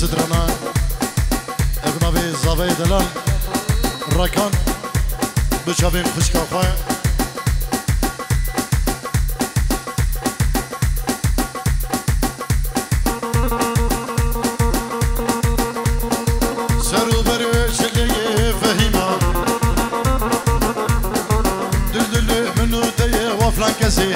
سترنا ابن ابي زاوي دلال راكان بشابين خشكا خواه سرو برو شلي فهيما دل منو تيه وفلان كسي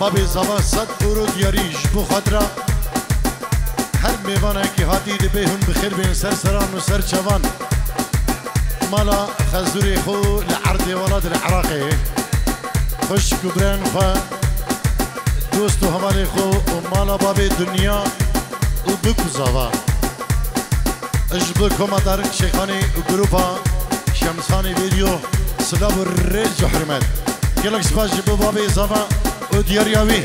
بابی زوا صد برود یاریش بو خاطرا هر میوانه که هاتی دی بهم بخیر بین سر سران و سر چوان مالا خزوری خو لعرض ولاد العراقي خوش كبران خو دوست و همال خو و مالا بابی دنیا وبكو زوا اجب كوماتارك شيخاني وجروبا شمساني فيديو سلاب الريج وحرمات كلك سباش جبو بابي زوا وديار ياوي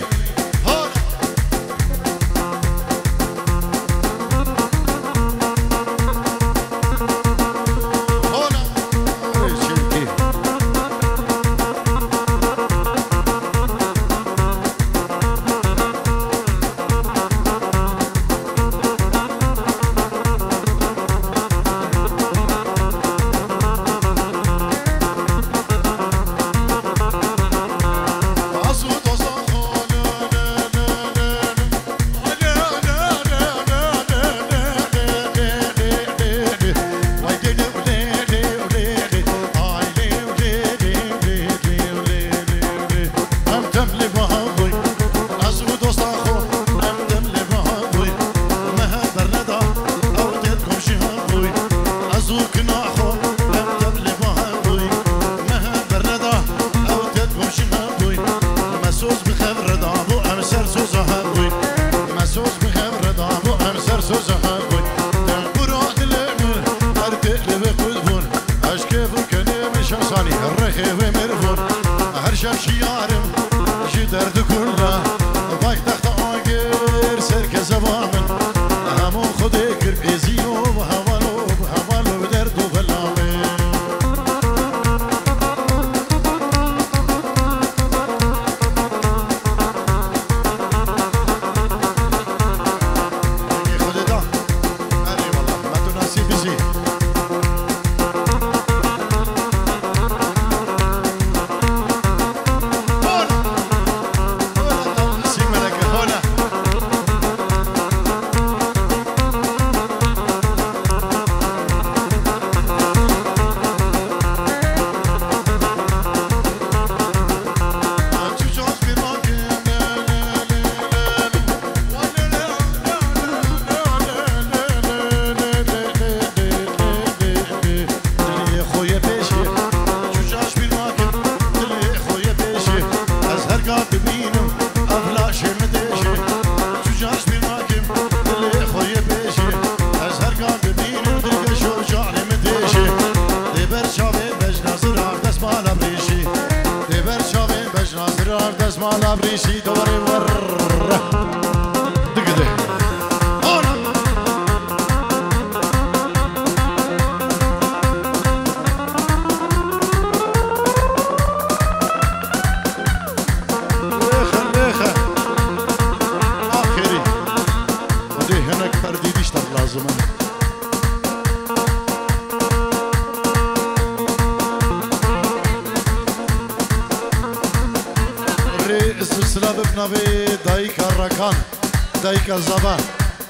دايكا زبا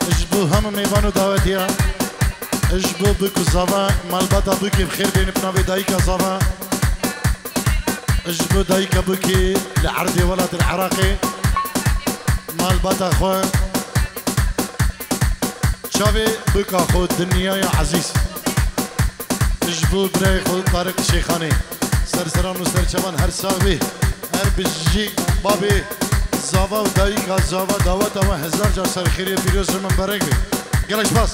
اجبو هم ميوانو دعوتيا اجبو بكو زبا مالباتا بكي بخير بين بنابي دايكا زبا اجبو دايكا بكي لعرضي ولد العراقي مالباتا خو شافي بكا خو الدنيا يا عزيز اجبو براي خو طارق الشيخاني سرسران وسرچوان هر ساوي هر بجي بابي زاوا و دایکا زاوا دعوت و هزار جار سرخیری پیروز من برگ گلش باس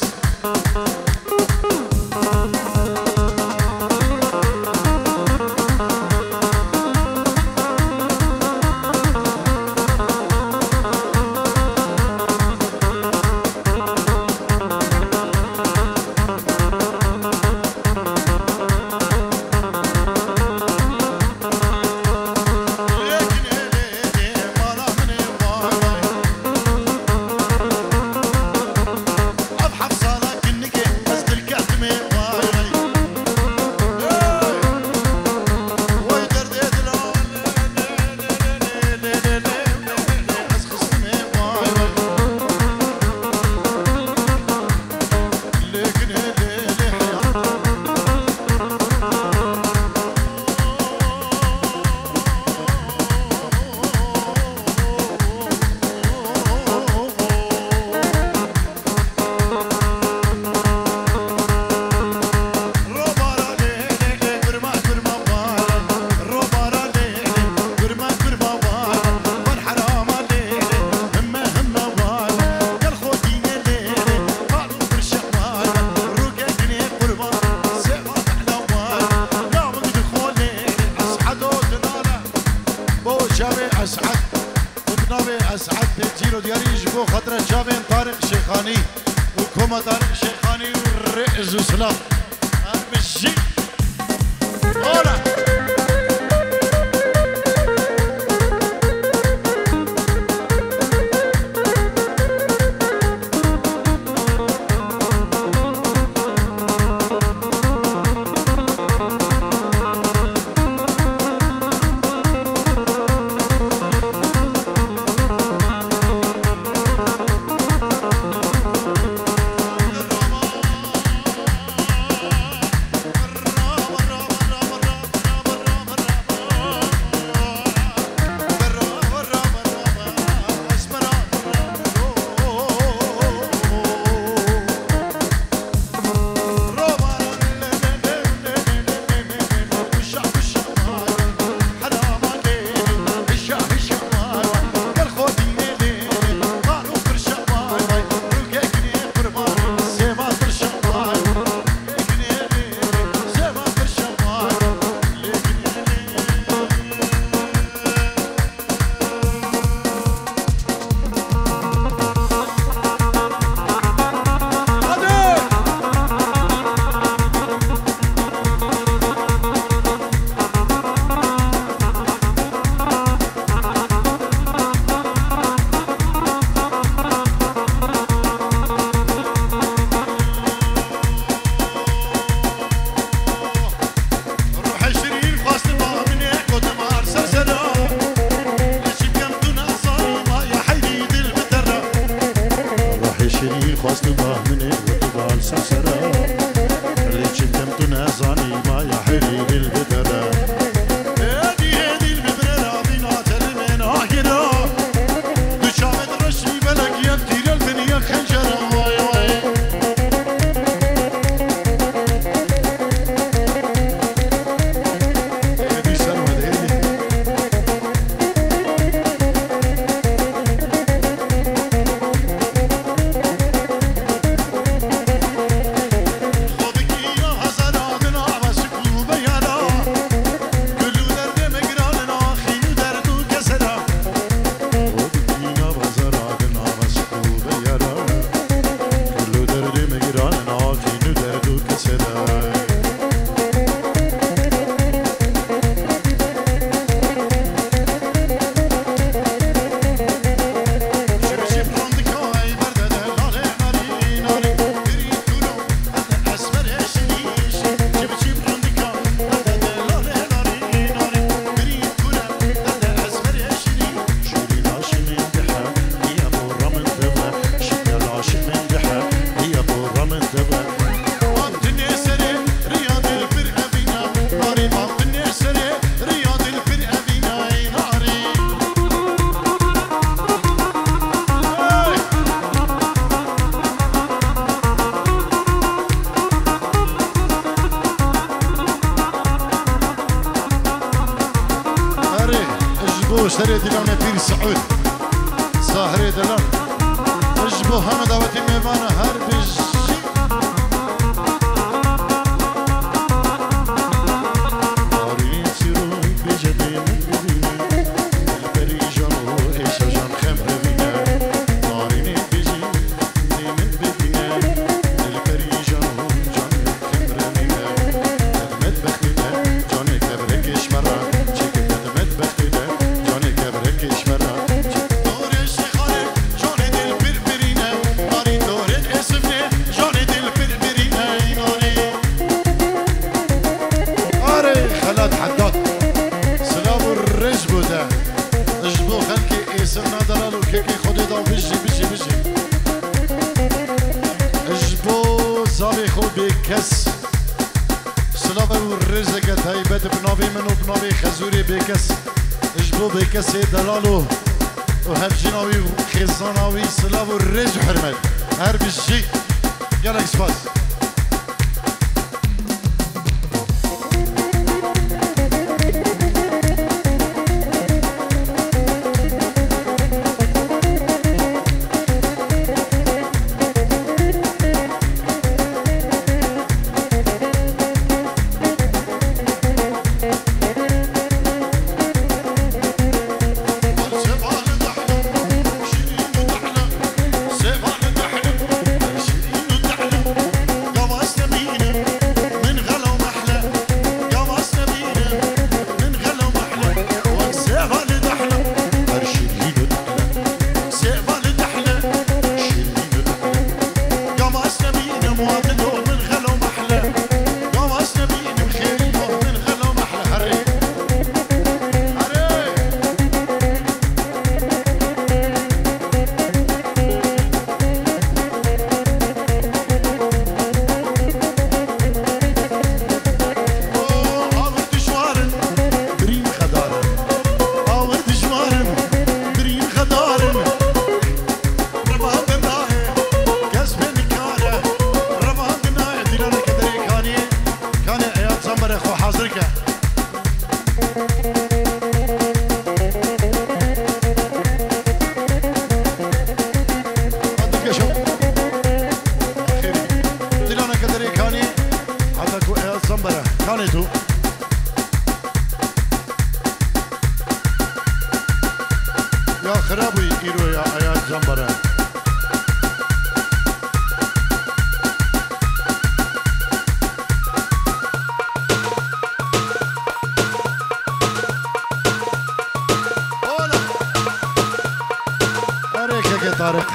أضحف صالك النقي بس تلقى شابي أسعد وبنابي أسعد بتجيرو دياريش بو خطرة شابي طارق شيخاني وكوما طارق شيخاني والرئز وسلام بالشي أولا سري دلان بير سعود ساهري دلان اجبو هم دعوتي ميوانا هر بجي دارين سيرون بجدي من ببيني البري جانو ايشا جان خمر بينا دارين بجي من ببينا البري جانو جان خمر بينا خدمت بختنا جاني كبركش مرة بكس سلام والرزق تايبت بنابي منو بنابي خزوري بكس اجبو بكس دلالو وهب جناوي وخزاناوي سلام والرزق حرمت هر بشي يلا اكسباس يا خرابي إيرو يا آيات زنبرة طارق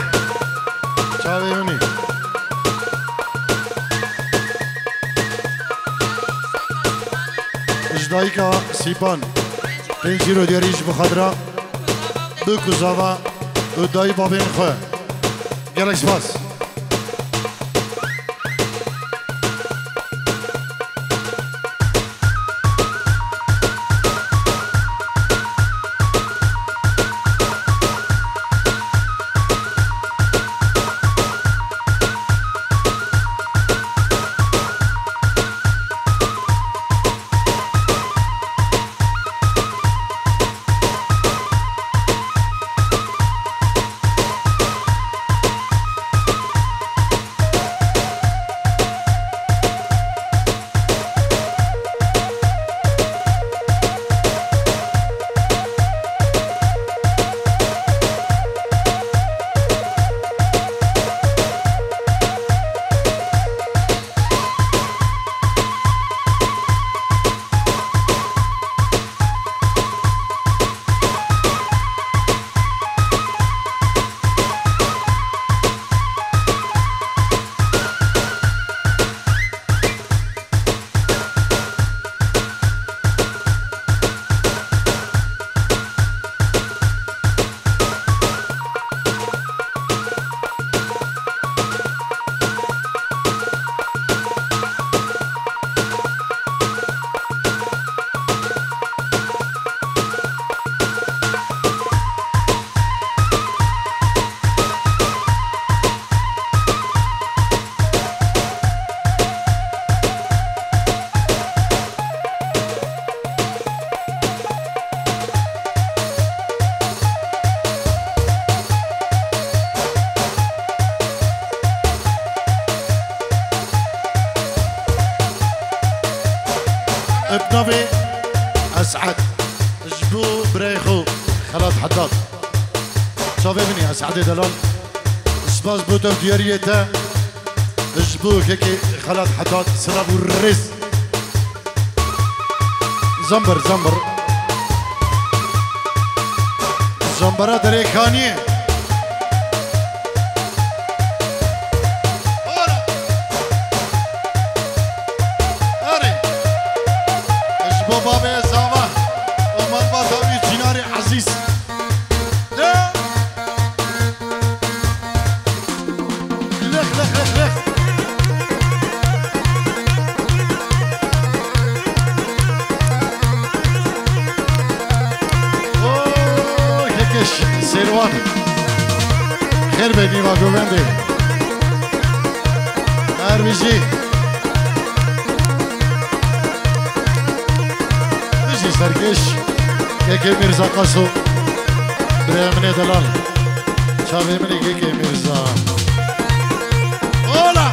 چاوی منی اجدایی که سیپان پنجی رو دیاریش بخدرا بکو زاوا و دایی بابین خواه گلک سپاس ابنبي اسعد جبو بريخو خلاط حداد شوفي مني اسعد دلال سباس بوتو دياريته جبو كيكي خلاط حداد سرابو الرز زنبر زنبرة دريكانية بابا زاوا ومن بطاوي جناري عزيز لخ اوه هيكش سيروان خير بيني وجوبندي اربيجي سرکش که میرزا قاسو برامنه دلال چاوی منی که میرزا اولا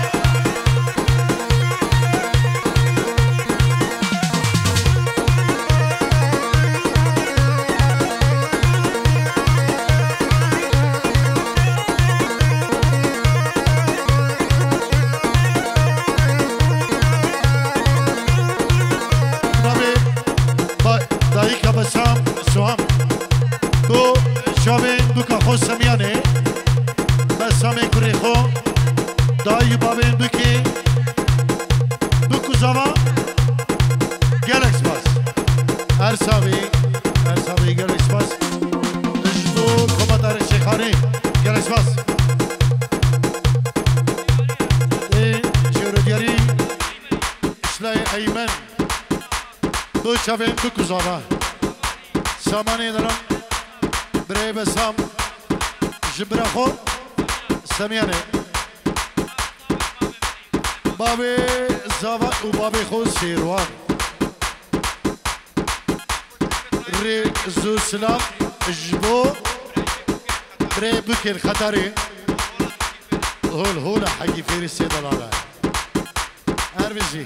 خوش سمیانه بسامه کریخو دایی بابین بکی بکو زما گلکس باس ارساوی گلکس باس اجدو کمدار شیخانی گلکس باس جورو دیاری اشلای ایمن دو چاوین بکو زما سامانی دارم برای بسام جبرخو سميانه بابي زاوا وبابي خو سيروان ري زو سلام جبو بري بكر خطري هول حقي فيري السيدة اربزي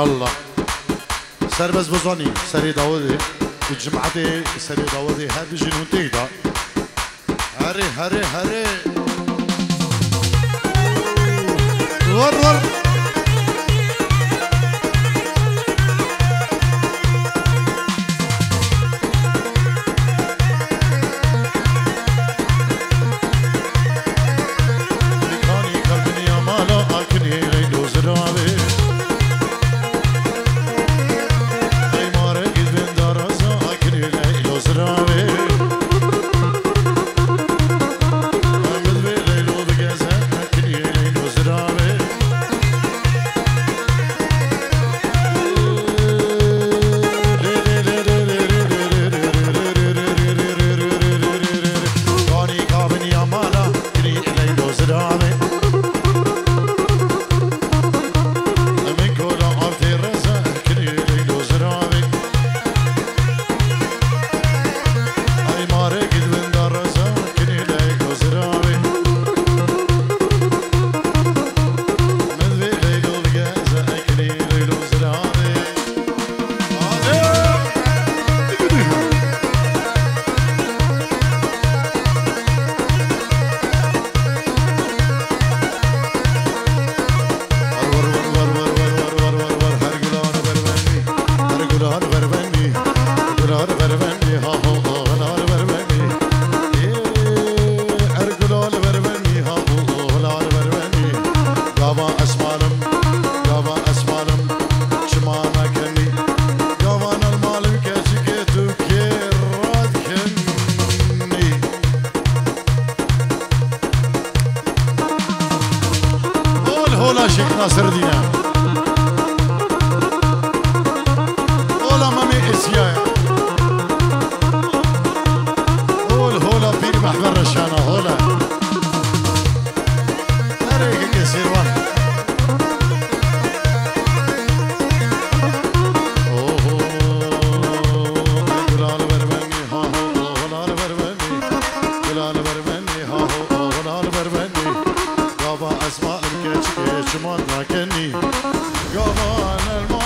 الله سربز بزاني سري داودي الجمعة سري داودي هذا جنون تيدا هري هري هري ور ور هولا شيخ ناصر دينا هولا مامي اسيا هولا بير محمد رشانة هولا هريك كسير واحد اسماء الكشكش ما ناكني قوان